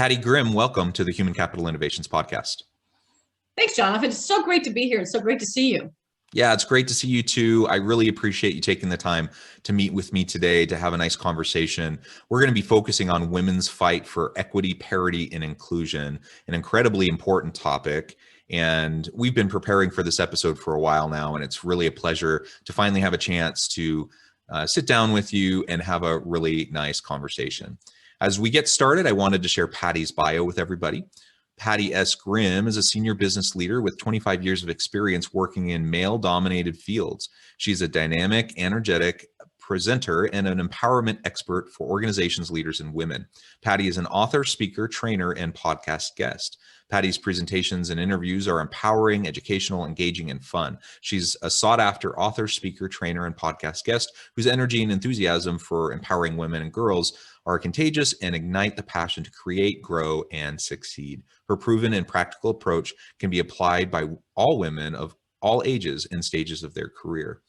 Pattie Grimm, welcome to the Human Capital Innovations Podcast. Thanks, Jonathan. It's so great to be here. It's so great to see you. Yeah, it's great to see you too. I really appreciate you taking the time to meet with me today to have a nice conversation. We're going to be focusing on women's fight for equity, parity, and inclusion, an incredibly important topic. And we've been preparing for this episode for a while now, and it's really a pleasure to finally have a chance to sit down with you and have a really nice conversation. As we get started, I wanted to share Pattie's bio with everybody. Pattie S. Grimm is a senior business leader with 25 years of experience working in male-dominated fields. She's a dynamic, energetic presenter and an empowerment expert for organizations, leaders, and women. Pattie is an author, speaker, trainer, and podcast guest. Pattie's presentations and interviews are empowering, educational, engaging, and fun. She's a sought-after author, speaker, trainer, and podcast guest whose energy and enthusiasm for empowering women and girls are contagious and ignite the passion to create, grow, and succeed. Her proven and practical approach can be applied by all women of all ages and stages of their career.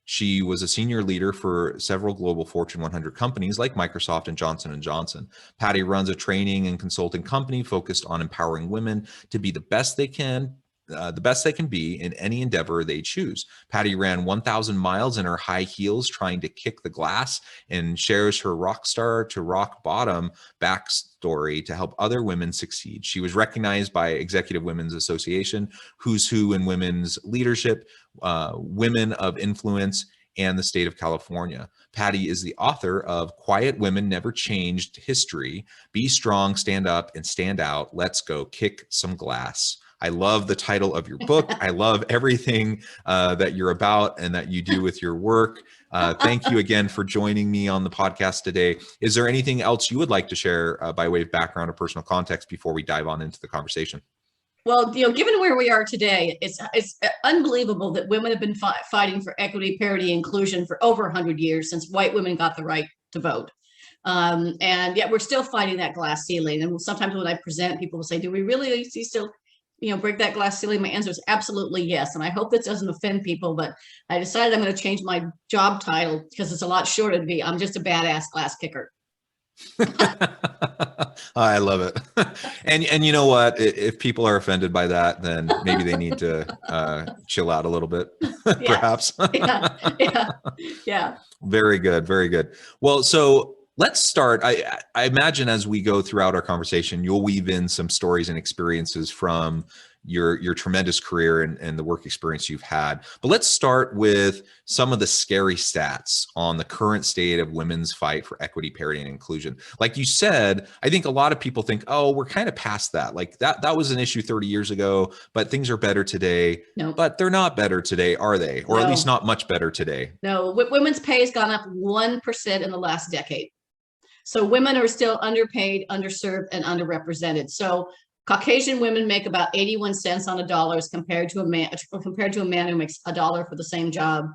She was a senior leader for several global Fortune 100 companies like Microsoft and Johnson & Johnson. Pattie runs a training and consulting company focused on empowering women to be the best they can be in any endeavor they choose. Pattie ran 1,000 miles in her high heels trying to kick the glass and shares her rock star to rock bottom backstory to help other women succeed. She was recognized by Executive Women's Association, Who's Who in Women's Leadership, Women of Influence, and the state of California. Pattie is the author of Quiet Women Never Changed History, Be Strong, Stand Up, and Stand Out. Let's Go Kick Some Glass. I love the title of your book. I love everything that you're about and that you do with your work. Thank you again for joining me on the podcast today. Is there anything else you would like to share by way of background or personal context before we dive on into the conversation? Well, given where we are today, it's unbelievable that women have been fighting for equity, parity, inclusion for over 100 years since white women got the right to vote. And yet we're still fighting that glass ceiling. And sometimes when I present, people will say, do we really still break that glass ceiling? My answer is absolutely yes. And I hope that doesn't offend people, but I decided I'm going to change my job title because it's a lot shorter to be, I'm just a badass glass kicker. I love it. And you know what? If people are offended by that, then maybe they need to chill out a little bit, perhaps. Yeah. Very good. Very good. Well, so let's start. I imagine as we go throughout our conversation, you'll weave in some stories and experiences from your tremendous career and the work experience you've had. But let's start with some of the scary stats on the current state of women's fight for equity, parity, and inclusion. Like you said, I think a lot of people think, oh, we're kind of past that. Like that was an issue 30 years ago, but things are better today. No. But they're not better today, are they? Or at least not much better today. No, women's pay has gone up 1% in the last decade. So women are still underpaid, underserved, and underrepresented. So Caucasian women make about 81 cents on a dollar as compared to a man who makes a dollar for the same job.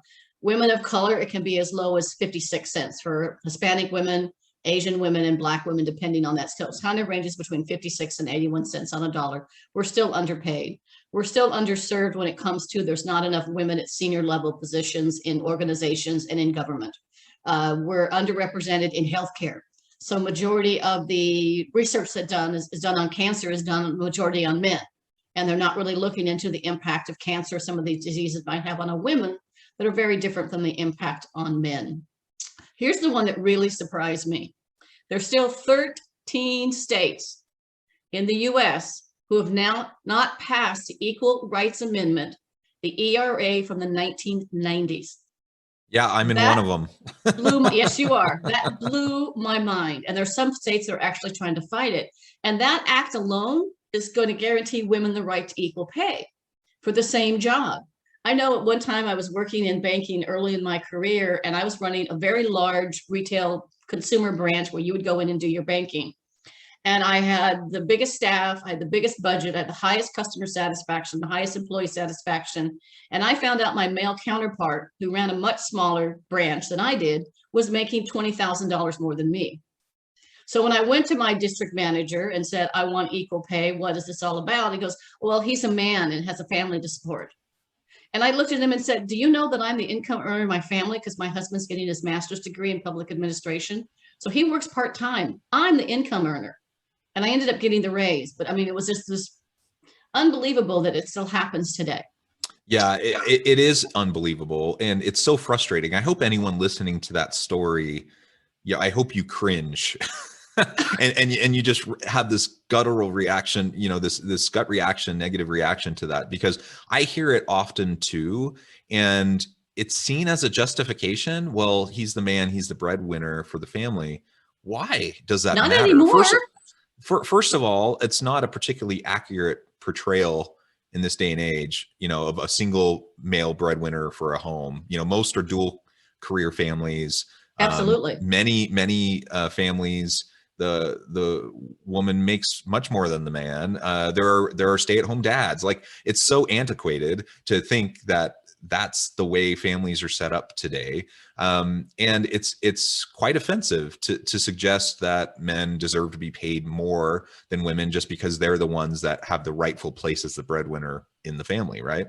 Women of color, it can be as low as 56 cents for Hispanic women, Asian women, and Black women, depending on that. Still, it kind of ranges between 56 and 81 cents on a dollar. We're still underpaid. We're still underserved when it comes to there's not enough women at senior level positions in organizations and in government. We're underrepresented in healthcare. So majority of the research that is done on cancer is done majority on men. And they're not really looking into the impact of cancer. Some of these diseases might have on a women that are very different from the impact on men. Here's the one that really surprised me. There's still 13 states in the US who have now not passed the Equal Rights Amendment, the ERA from the 1990s. Yeah, I'm in one of them. Yes, you are. That blew my mind. And there's some states that are actually trying to fight it. And that act alone is going to guarantee women the right to equal pay for the same job. I know at one time I was working in banking early in my career, and I was running a very large retail consumer branch where you would go in and do your banking. And I had the biggest staff, I had the biggest budget, I had the highest customer satisfaction, the highest employee satisfaction. And I found out my male counterpart, who ran a much smaller branch than I did, was making $20,000 more than me. So when I went to my district manager and said, I want equal pay, what is this all about? He goes, well, he's a man and has a family to support. And I looked at him and said, do you know that I'm the income earner in my family because my husband's getting his master's degree in public administration? So he works part-time. I'm the income earner. And I ended up getting the raise. But I mean, it was just this unbelievable that it still happens today. Yeah, it is unbelievable. And it's so frustrating. I hope anyone listening to that story, yeah, I hope you cringe. and you just have this guttural reaction, this gut reaction, negative reaction to that, because I hear it often too. And it's seen as a justification. Well, he's the man, he's the breadwinner for the family. Why does that Not matter? anymore. First of all, it's not a particularly accurate portrayal in this day and age, of a single male breadwinner for a home. Most are dual career families. Absolutely. Many families, the woman makes much more than the man. There are stay-at-home dads. Like, it's so antiquated to think that that's the way families are set up today. And it's quite offensive to suggest that men deserve to be paid more than women just because they're the ones that have the rightful place as the breadwinner in the family, right?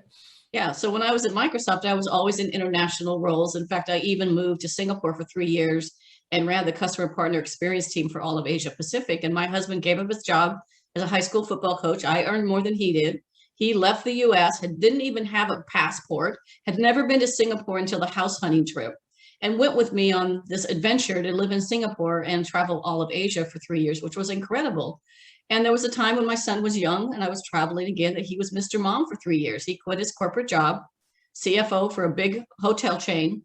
Yeah. So when I was at Microsoft, I was always in international roles. In fact, I even moved to Singapore for 3 years and ran the customer partner experience team for all of Asia Pacific. And my husband gave up his job as a high school football coach. I earned more than he did. He left the US, didn't even have a passport, had never been to Singapore until the house hunting trip, and went with me on this adventure to live in Singapore and travel all of Asia for 3 years, which was incredible. And there was a time when my son was young and I was traveling again that he was Mr. Mom for 3 years. He quit his corporate job, CFO for a big hotel chain,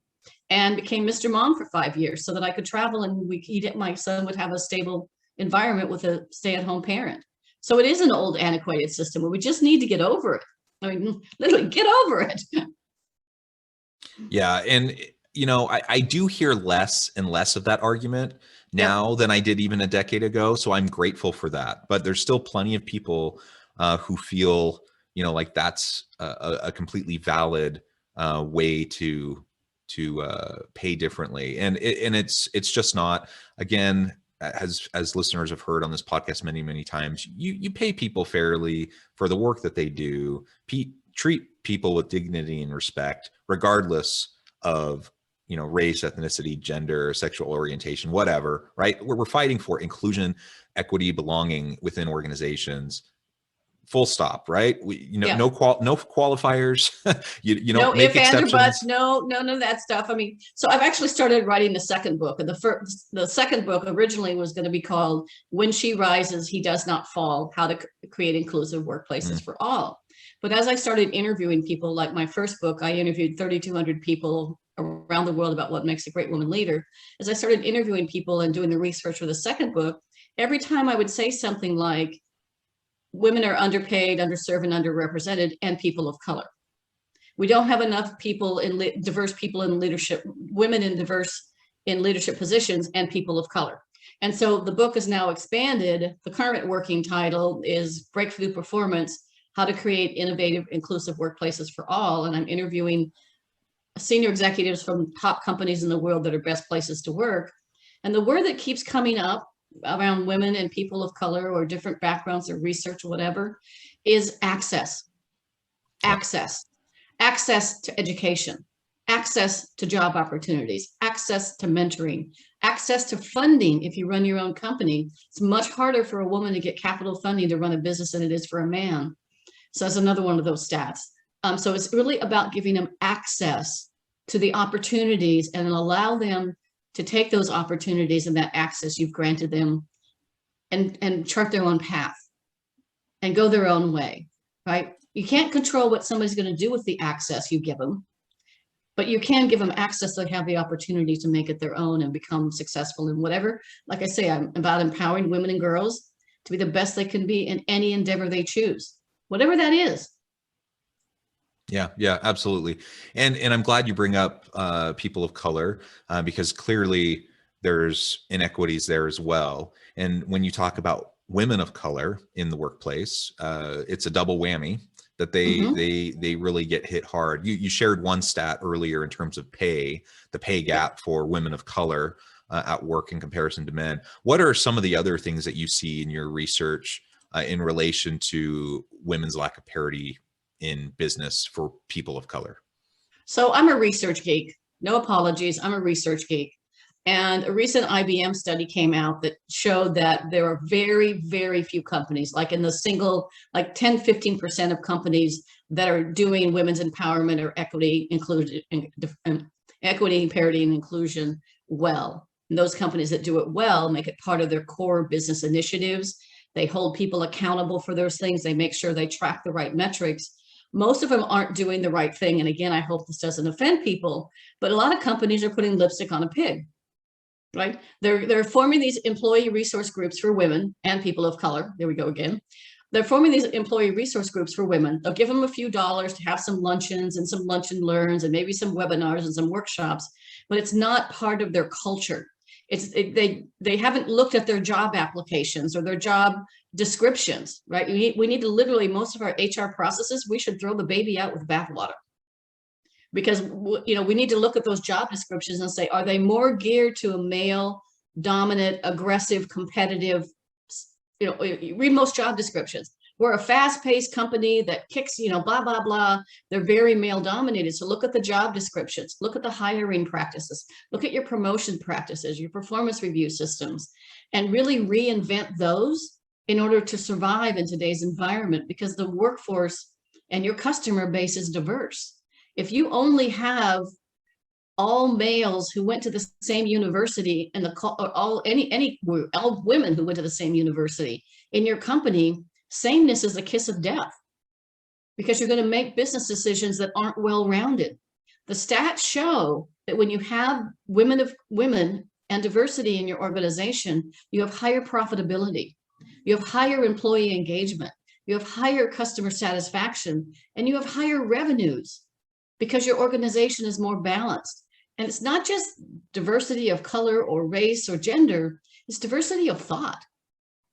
and became Mr. Mom for 5 years so that I could travel and my son would have a stable environment with a stay-at-home parent. So it is an old antiquated system where we just need to get over it. I mean, literally get over it. Yeah. And, I do hear less and less of that argument now than I did even a decade ago. So I'm grateful for that. But there's still plenty of people who feel, like that's a completely valid way to pay differently. And it's just not. Again, as listeners have heard on this podcast many times, you pay people fairly for the work that they do. Treat people with dignity and respect, regardless of race, ethnicity, gender, sexual orientation, whatever. Right? We're fighting for inclusion, equity, belonging within organizations. Full stop. Right? No qualifiers. you don't no make if, and, or exceptions. buts. No, none of that stuff. I mean, so I've actually started writing the second book, and the second book originally was going to be called "When She Rises, He Does Not Fall: How to Create Inclusive Workplaces for All." But as I started interviewing people, like my first book, I interviewed 3,200 people around the world about what makes a great woman leader. As I started interviewing people and doing the research for the second book, every time I would say something like, women are underpaid, underserved, and underrepresented, and people of color. We don't have enough people diverse people in leadership, women in leadership positions, and people of color. And so the book is now expanded. The current working title is Breakthrough Performance: How to Create Innovative, Inclusive Workplaces for All. And I'm interviewing senior executives from top companies in the world that are best places to work. And the word that keeps coming up around women and people of color or different backgrounds or research or whatever is access. Access to education, access to job opportunities, access to mentoring, access to funding. If you run your own company, it's much harder for a woman to get capital funding to run a business than it is for a man. So that's another one of those stats. So it's really about giving them access to the opportunities and allow them to take those opportunities and that access you've granted them and chart their own path and go their own way, right? You can't control what somebody's going to do with the access you give them, but you can give them access to have the opportunity to make it their own and become successful in whatever. Like I say, I'm about empowering women and girls to be the best they can be in any endeavor they choose, whatever that is. Yeah, absolutely. And I'm glad you bring up people of color because clearly there's inequities there as well. And when you talk about women of color in the workplace, it's a double whammy that they really get hit hard. You shared one stat earlier in terms of pay, the pay gap for women of color at work in comparison to men. What are some of the other things that you see in your research in relation to women's lack of parity in business for people of color? So I'm a research geek. No apologies. I'm a research geek. And a recent IBM study came out that showed that there are very, very few companies, like in the single, like 10, 15% of companies that are doing women's empowerment or equity, inclusion, equity, parity, and inclusion well. And those companies that do it well make it part of their core business initiatives. They hold people accountable for those things. They make sure they track the right metrics. Most of them aren't doing the right thing. And again, I hope this doesn't offend people, but a lot of companies are putting lipstick on a pig. Right? They're forming these employee resource groups for women and people of color. There we go again. They're forming these employee resource groups for women. They'll give them a few dollars to have some luncheons and some lunch and learns and maybe some webinars and some workshops, but it's not part of their culture. They haven't looked at their job applications or their job descriptions, right? We need to literally, most of our HR processes, we should throw the baby out with bathwater. Because, you know, we need to look at those job descriptions and say, are they more geared to a male dominant, aggressive, competitive, you know, read most job descriptions. We're a fast-paced company that kicks, you know, blah, blah, blah. They're very male dominated. So look at the job descriptions, look at the hiring practices, look at your promotion practices, your performance review systems, and really reinvent those in order to survive in today's environment, because the workforce and your customer base is diverse. If you only have all males who went to the same university and all women who went to the same university in your company, sameness is a kiss of death, because you're going to make business decisions that aren't well-rounded. The stats show that when you have women and diversity in your organization, you have higher profitability, you have higher employee engagement, you have higher customer satisfaction, and you have higher revenues, because your organization is more balanced. And it's not just diversity of color or race or gender, it's diversity of thought.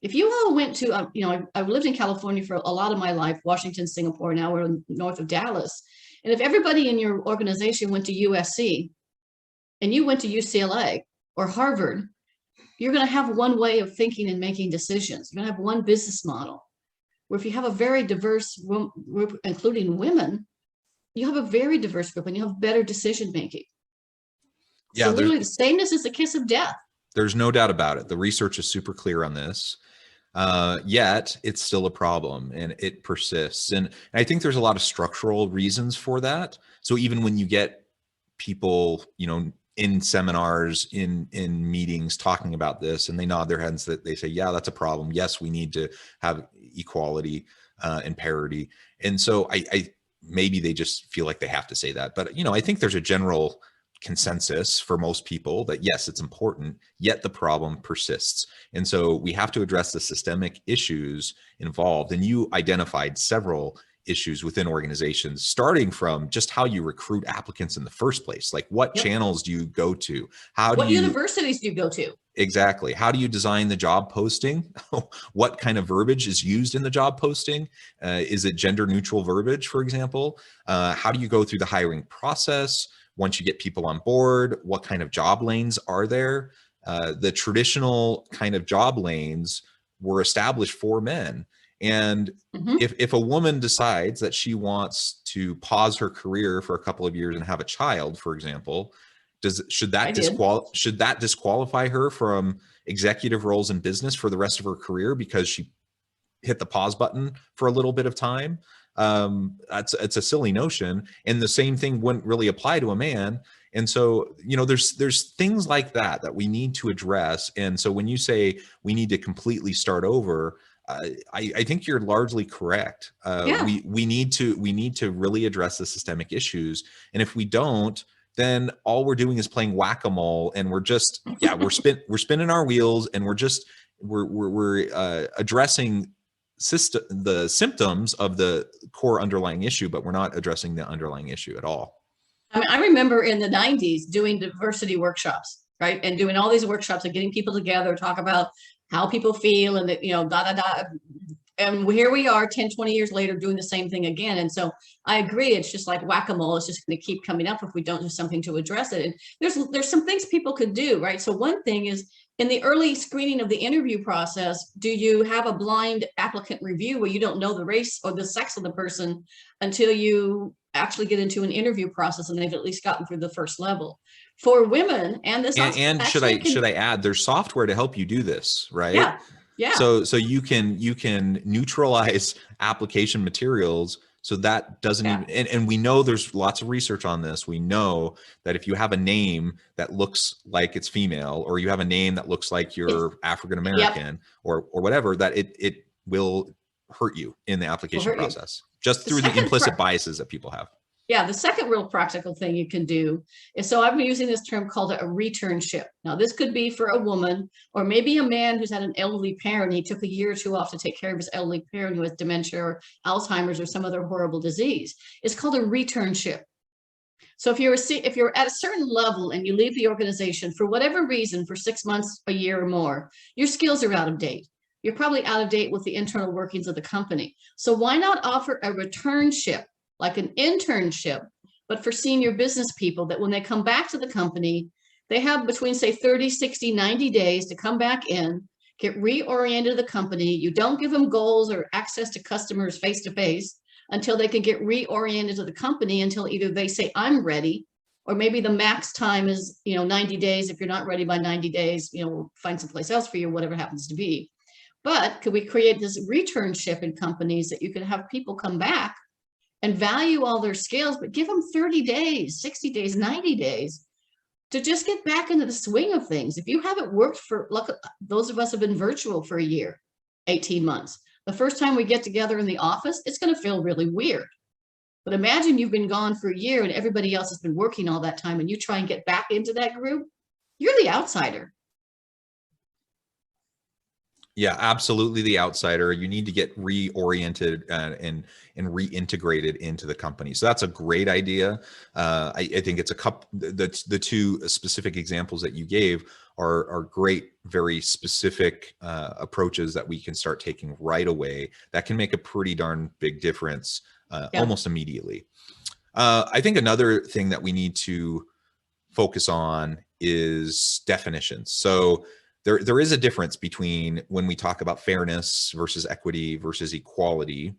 If you all went to, you know, I've lived in California for a lot of my life, Washington, Singapore, now we're north of Dallas. And if everybody in your organization went to USC and you went to UCLA or Harvard, you're going to have one way of thinking and making decisions. You're going to have one business model. Where if you have a very diverse group, including women, you have a very diverse group and you have better decision making. Yeah, so literally the sameness is the kiss of death. There's no doubt about it. The research is super clear on this. Yet it's still a problem and it persists. And I think there's a lot of structural reasons for that. So even when you get people, you know, in seminars, in meetings talking about this, and they nod their heads, that they say, yeah, that's a problem. Yes, we need to have equality and parity. And so I maybe they just feel like they have to say that. But, you know, I think there's a general consensus for most people that yes, it's important, yet the problem persists. And so we have to address the systemic issues involved. And you identified several issues within organizations, starting from just how you recruit applicants in the first place. Like what channels do you go to? What universities do you go to? Exactly. How do you design the job posting? What kind of verbiage is used in the job posting? Is it gender neutral verbiage, for example? How do you go through the hiring process? Once you get people on board, what kind of job lanes are there? The traditional kind of job lanes were established for men. And if a woman decides that she wants to pause her career for a couple of years and have a child, for example, should that disqualify her from executive roles in business for the rest of her career because she hit the pause button for a little bit of time? It's a silly notion. And the same thing wouldn't really apply to a man. And so, you know, there's things like that we need to address. And so when you say we need to completely start over, I think you're largely correct. We need to really address the systemic issues. And if we don't, then all we're doing is playing whack-a-mole, and we're just, we're spinning our wheels, and we're addressing the symptoms of the core underlying issue, but we're not addressing the underlying issue at all. I mean, I remember in the 90s doing diversity workshops, right? And doing all these workshops and getting people together, talk about how people feel and, you know, and here we are 10, 20 years later doing the same thing again. And so I agree. It's just like whack-a-mole. It's just going to keep coming up if we don't do something to address it. And there's some things people could do, right? So one thing is, in the early screening of the interview process, do you have a blind applicant review where you don't know the race or the sex of the person until you actually get into an interview process and they've at least gotten through the first level. For women, and this also And actually should I add, there's software to help you do this, right? yeah, yeah. So you can neutralize application materials so that doesn't Yeah. even, and we know there's lots of research on this. We know that if you have a name that looks like it's female, or you have a name that looks like you're African Yep. American, or whatever, that it will hurt you in the Will application hurt you. process, just The through the second implicit biases that people have. Yeah, the second real practical thing you can do is, so I've been using this term called a returnship. Now, this could be for a woman, or maybe a man who's had an elderly parent. He took a year or two off to take care of his elderly parent who has dementia or Alzheimer's or some other horrible disease. It's called a returnship. So if you're at a certain level and you leave the organization for whatever reason, for 6 months, a year or more, your skills are out of date. You're probably out of date with the internal workings of the company. So why not offer a returnship, like an internship, but for senior business people, that when they come back to the company, they have between, say, 30, 60, 90 days to come back in, get reoriented to the company. You don't give them goals or access to customers face to face until they can get reoriented to the company, until either they say, I'm ready, or maybe the max time is, 90 days. If you're not ready by 90 days, we'll find someplace else for you, whatever happens to be. But could we create this returnship in companies that you could have people come back and value all their skills, but give them 30 days, 60 days, 90 days to just get back into the swing of things. If you haven't worked for, look, those of us have been virtual for a year, 18 months. The first time we get together in the office, it's going to feel really weird. But imagine you've been gone for a year and everybody else has been working all that time, and you try and get back into that group, you're the outsider. Yeah, absolutely, the outsider. You need to get reoriented and reintegrated into the company. So that's a great idea. I think it's a couple. The two specific examples that you gave are great, very specific approaches that we can start taking right away. That can make a pretty darn big difference almost immediately. I think another thing that we need to focus on is definitions. So there is a difference between when we talk about fairness versus equity versus equality.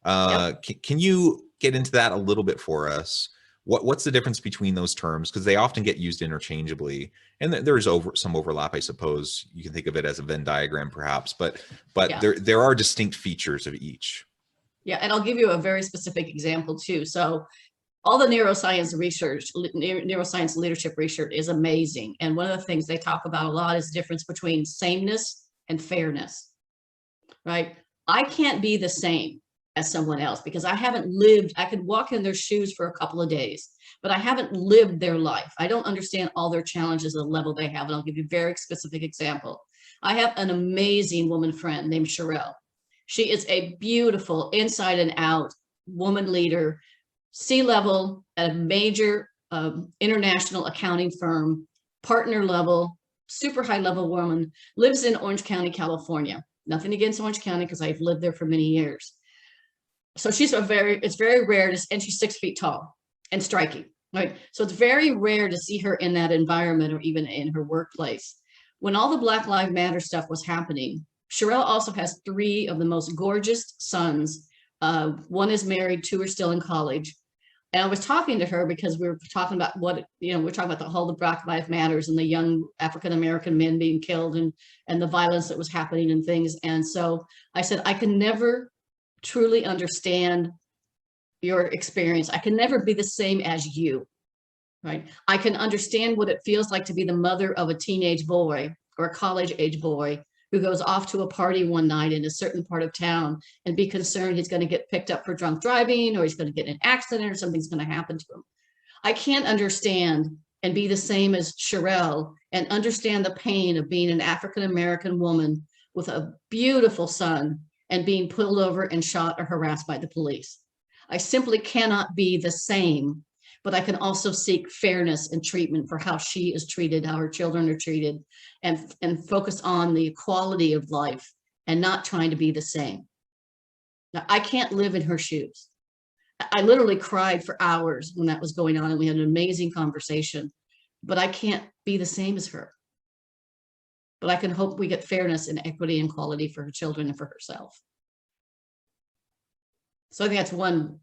Can you get into that a little bit for us? What's the difference between those terms? Because they often get used interchangeably, and there's some overlap, I suppose. You can think of it as a Venn diagram, perhaps, but there are distinct features of each. Yeah, and I'll give you a very specific example too. So all the neuroscience research, neuroscience leadership research is amazing. And one of the things they talk about a lot is the difference between sameness and fairness, right? I can't be the same as someone else because I haven't lived. I could walk in their shoes for a couple of days, but I haven't lived their life. I don't understand all their challenges at the level they have. And I'll give you a very specific example. I have an amazing woman friend named Sherelle. She is a beautiful inside and out woman leader, C-level at a major international accounting firm, partner level, super high level woman, lives in Orange County, California. Nothing against Orange County because I've lived there for many years. So it's very rare to, and she's 6 feet tall and striking, right? So it's very rare to see her in that environment or even in her workplace. When all the Black Lives Matter stuff was happening, Sherelle also has 3 of the most gorgeous sons. One is married, 2 are still in college. And I was talking to her because we were talking about we're talking about the whole the Black Lives Matters and the young African-American men being killed and the violence that was happening and things. And so I said, I can never truly understand your experience. I can never be the same as you, right? I can understand what it feels like to be the mother of a teenage boy or a college age boy who goes off to a party one night in a certain part of town and be concerned he's going to get picked up for drunk driving or he's going to get in an accident or something's going to happen to him. I can't understand and be the same as Sherelle and understand the pain of being an African-American woman with a beautiful son and being pulled over and shot or harassed by the police. I simply cannot be the same, but I can also seek fairness and treatment for how she is treated, how her children are treated, and focus on the quality of life and not trying to be the same. Now, I can't live in her shoes. I literally cried for hours when that was going on, and we had an amazing conversation, but I can't be the same as her. But I can hope we get fairness and equity and quality for her children and for herself. So I think that's one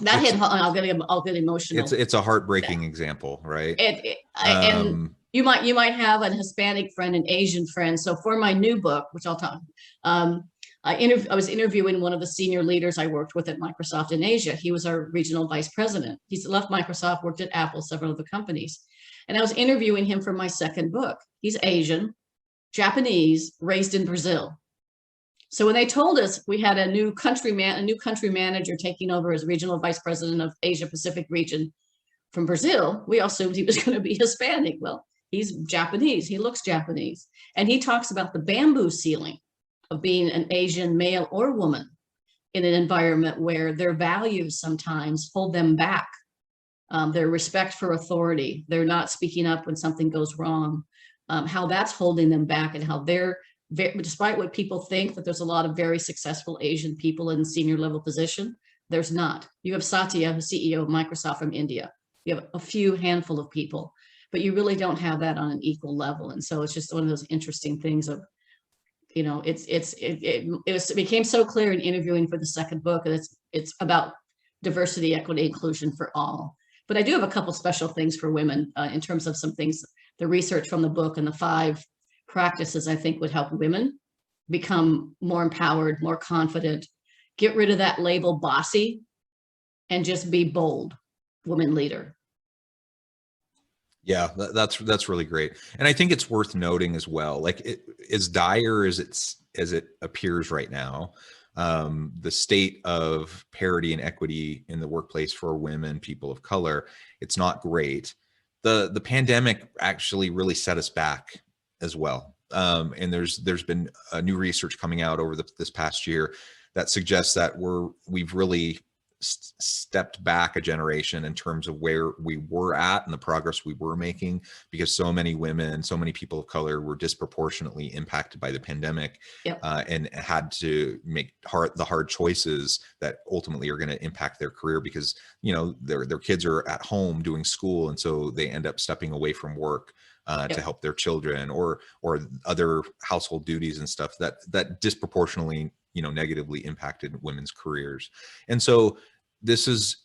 That hit, I'll get emotional. It's a heartbreaking example, right? And you might have an Hispanic friend, an Asian friend. So for my new book, which I'll talk, I was interviewing one of the senior leaders I worked with at Microsoft in Asia. He was our regional vice president. He's left Microsoft, worked at Apple, several other companies. And I was interviewing him for my second book. He's Asian, Japanese, raised in Brazil. So when they told us we had a new country manager taking over as regional vice president of Asia Pacific region from Brazil, we all assumed he was going to be Hispanic. Well, he's Japanese. He looks Japanese. And he talks about the bamboo ceiling of being an Asian male or woman in an environment where their values sometimes hold them back. Their respect for authority, they're not speaking up when something goes wrong, how that's holding them back, and how they're, despite what people think that there's a lot of very successful Asian people in senior level position, there's not. You have Satya, the CEO of Microsoft from India. You have a few handful of people, but you really don't have that on an equal level. And so it's just one of those interesting things of, you know, it became so clear in interviewing for the second book, and it's about diversity, equity, inclusion for all. But I do have a couple special things for women in terms of some things, the research from the book and the 5 practices I think would help women become more empowered, more confident, get rid of that label bossy, and just be bold woman leader. Yeah, that's really great. And I think it's worth noting as well, like as dire as it appears right now, the state of parity and equity in the workplace for women, people of color, it's not great. The pandemic actually really set us back as well. And there's been new research coming out over this past year that suggests that we've really stepped back a generation in terms of where we were at and the progress we were making, because so many women, so many people of color were disproportionately impacted by the pandemic. Yep. And had to make the hard choices that ultimately are going to impact their career, because, you know, their kids are at home doing school, and so they end up stepping away from work Yep. to help their children, or other household duties and stuff that disproportionately, you know, negatively impacted women's careers. And so this is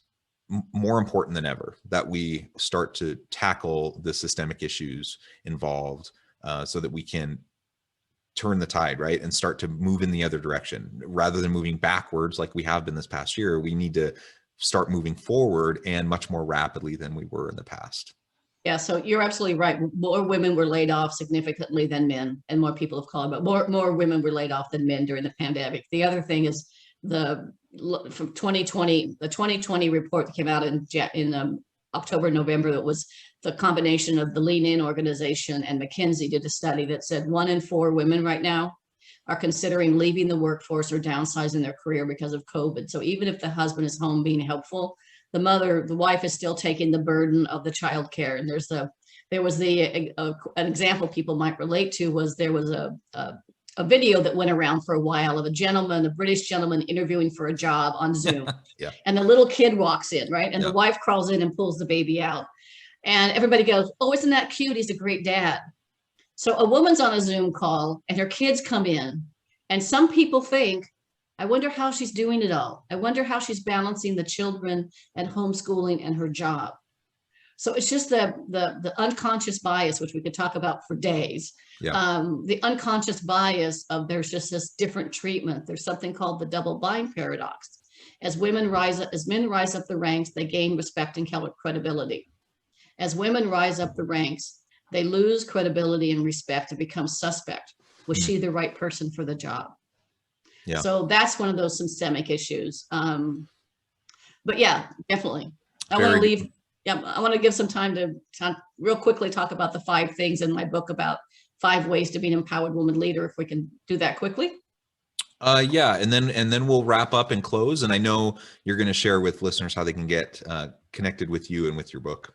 more important than ever that we start to tackle the systemic issues involved, so that we can turn the tide, right, and start to move in the other direction rather than moving backwards like we have been this past year. We need to start moving forward, and much more rapidly than we were in the past. Yeah, so you're absolutely right. More women were laid off significantly than men, and more people of color, but more women were laid off than men during the pandemic. The other thing is from 2020, the 2020 report that came out in October, November, that was the combination of the Lean In organization and McKinsey did a study that said 1 in 4 women right now are considering leaving the workforce or downsizing their career because of COVID. So even if the husband is home being helpful, the wife is still taking the burden of the child care. And there was an example people might relate to was there was a video that went around for a while of a British gentleman interviewing for a job on Zoom. Yeah. And the little kid walks in, right? And Yeah. the wife crawls in and pulls the baby out. And everybody goes, "Oh, isn't that cute? He's a great dad." So a woman's on a Zoom call and her kids come in. And some people think, I wonder how she's doing it all. I wonder how she's balancing the children and homeschooling and her job. So it's just the unconscious bias, which we could talk about for days. Yeah. The unconscious bias of there's just this different treatment. There's something called the double bind paradox. As men rise up the ranks, they gain respect and credibility. As women rise up the ranks, they lose credibility and respect and become suspect. Was she the right person for the job? Yeah. So that's one of those systemic issues. But yeah, definitely. I want to give some time to real quickly talk about the 5 things in my book about 5 ways to be an empowered woman leader, if we can do that quickly. Yeah, and then we'll wrap up and close. And I know you're going to share with listeners how they can get connected with you and with your book.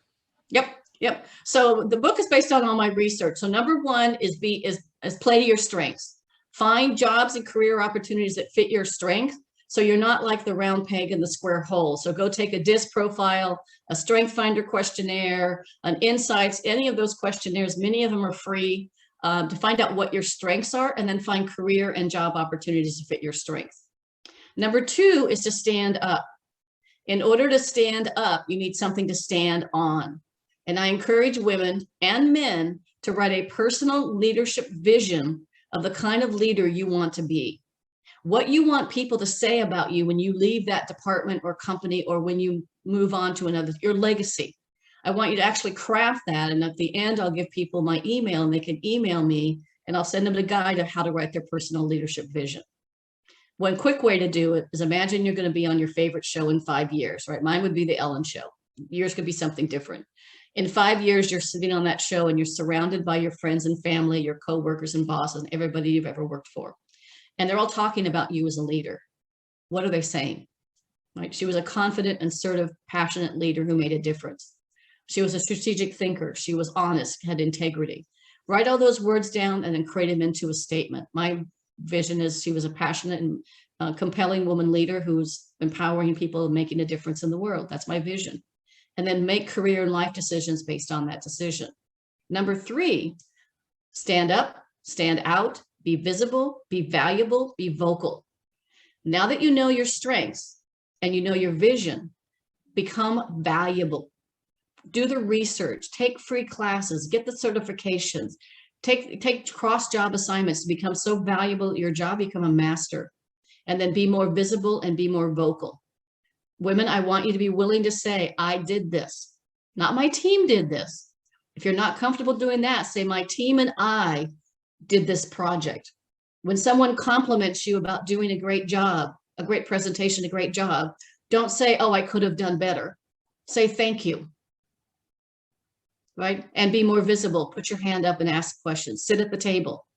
Yep. So the book is based on all my research. So number 1 is play to your strengths. Find jobs and career opportunities that fit your strength, so you're not like the round peg in the square hole. So go take a DISC profile, a Strength Finder questionnaire, an Insights, any of those questionnaires. Many of them are free to find out what your strengths are, and then find career and job opportunities to fit your strengths. Number 2 is to stand up. In order to stand up, you need something to stand on. And I encourage women and men to write a personal leadership vision of the kind of leader you want to be. What you want people to say about you when you leave that department or company, or when you move on to another, your legacy. I want you to actually craft that. And at the end, I'll give people my email and they can email me and I'll send them a guide of how to write their personal leadership vision. One quick way to do it is imagine you're going to be on your favorite show in 5 years, right? Mine would be the Ellen Show. Yours could be something different. In 5 years, you're sitting on that show and you're surrounded by your friends and family, your coworkers and bosses, and everybody you've ever worked for. And they're all talking about you as a leader. What are they saying? Right? She was a confident, assertive, passionate leader who made a difference. She was a strategic thinker. She was honest, had integrity. Write all those words down and then create them into a statement. My vision is she was a passionate and compelling woman leader who's empowering people and making a difference in the world. That's my vision. And then make career and life decisions based on that decision. Number 3, stand up, stand out, be visible, be valuable, be vocal. Now that you know your strengths and you know your vision, become valuable. Do the research, take free classes, get the certifications, take cross-job assignments to become so valuable at your job, become a master, and then be more visible and be more vocal. Women, I want you to be willing to say, I did this, not my team did this. If you're not comfortable doing that, say my team and I did this project. When someone compliments you about doing a great job, a great presentation, a great job, don't say, oh, I could have done better. Say thank you. Right? And be more visible. Put your hand up and ask questions. Sit at the table.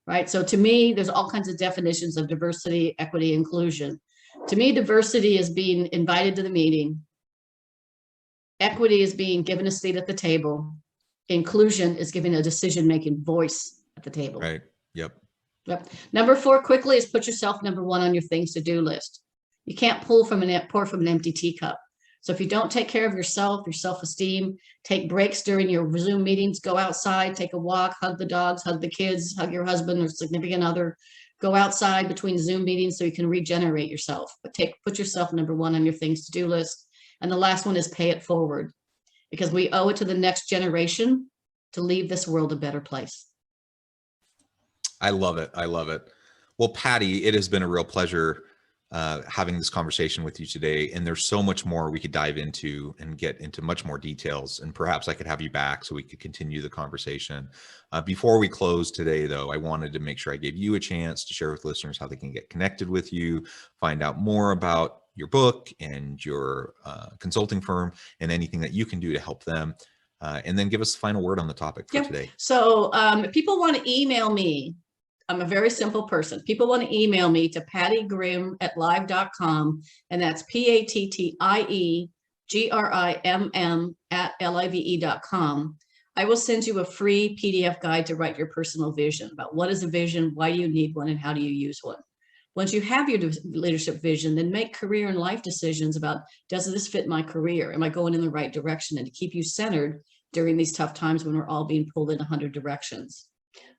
Right? So to me, there's all kinds of definitions of diversity, equity, inclusion. To me, diversity is being invited to the meeting. Equity is being given a seat at the table. Inclusion is giving a decision-making voice at the table. Right. Yep. Yep. Number 4, quickly, is put yourself number 1 on your things to do list. You can't pour from an empty teacup. So if you don't take care of yourself, your self-esteem, take breaks during your Zoom meetings, go outside, take a walk, hug the dogs, hug the kids, hug your husband or significant other, go outside between Zoom meetings so you can regenerate yourself. But put yourself number 1 on your things to do list. And the last one is pay it forward, because we owe it to the next generation to leave this world a better place. I love it. I love it. Well, Pattie, it has been a real pleasure having this conversation with you today. And there's so much more we could dive into and get into much more details. And perhaps I could have you back so we could continue the conversation. Before we close today, though, I wanted to make sure I gave you a chance to share with listeners how they can get connected with you, find out more about your book and your consulting firm and anything that you can do to help them. And then give us the final word on the topic for today. So if people want to email me, I'm a very simple person. People want to email me to pattiegrimm@live.com, and that's Pattiegrimm@live.com. I will send you a free PDF guide to write your personal vision about what is a vision, why do you need one, and how do you use one. Once you have your leadership vision, then make career and life decisions about, does this fit my career? Am I going in the right direction? And to keep you centered during these tough times when we're all being pulled in 100 directions.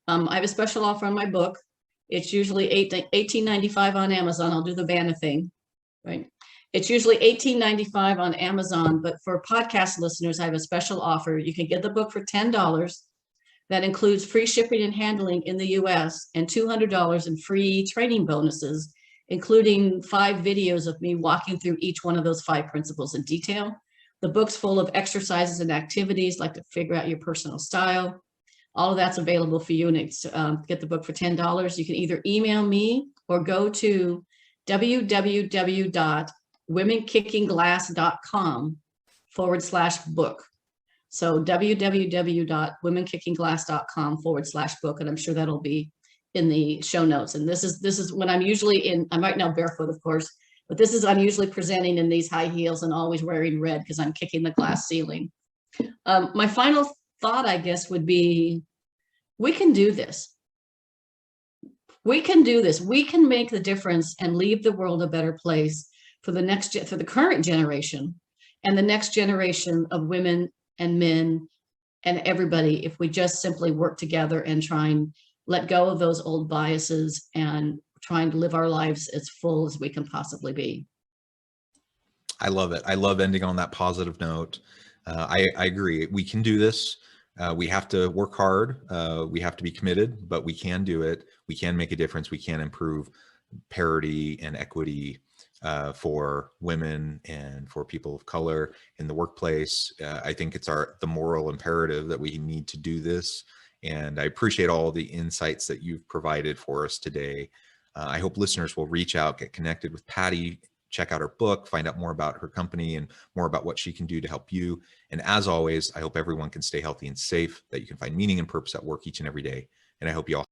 I have a special offer on my book. It's usually $18.95 on Amazon. I'll do the banner thing, right? It's usually $18.95 on Amazon, but for podcast listeners, I have a special offer. You can get the book for $10. That includes free shipping and handling in the US and $200 in free training bonuses, including 5 videos of me walking through each one of those 5 principles in detail. The book's full of exercises and activities like to figure out your personal style. All of that's available for you, and get the book for $10. You can either email me or go to www.womenkinkingglass.com/book. So www.womenkinkingglass.com/book, and I'm sure that'll be in the show notes. And this is when I'm usually in. I'm right now barefoot, of course, but I'm usually presenting in these high heels and always wearing red because I'm kicking the glass ceiling. My final thought, I guess, would be, we can do this. We can do this. We can make the difference and leave the world a better place for the current generation and the next generation of women and men and everybody, if we just simply work together and try and let go of those old biases and trying to live our lives as full as we can possibly be. I love it. I love ending on that positive note. I agree. We can do this. We have to work hard. We have to be committed, but we can do it. We can make a difference. We can improve parity and equity for women and for people of color in the workplace. I think it's the moral imperative that we need to do this. And I appreciate all the insights that you've provided for us today. I hope listeners will reach out, get connected with Pattie, check out her book, find out more about her company and more about what she can do to help you. And as always, I hope everyone can stay healthy and safe, that you can find meaning and purpose at work each and every day. And I hope you all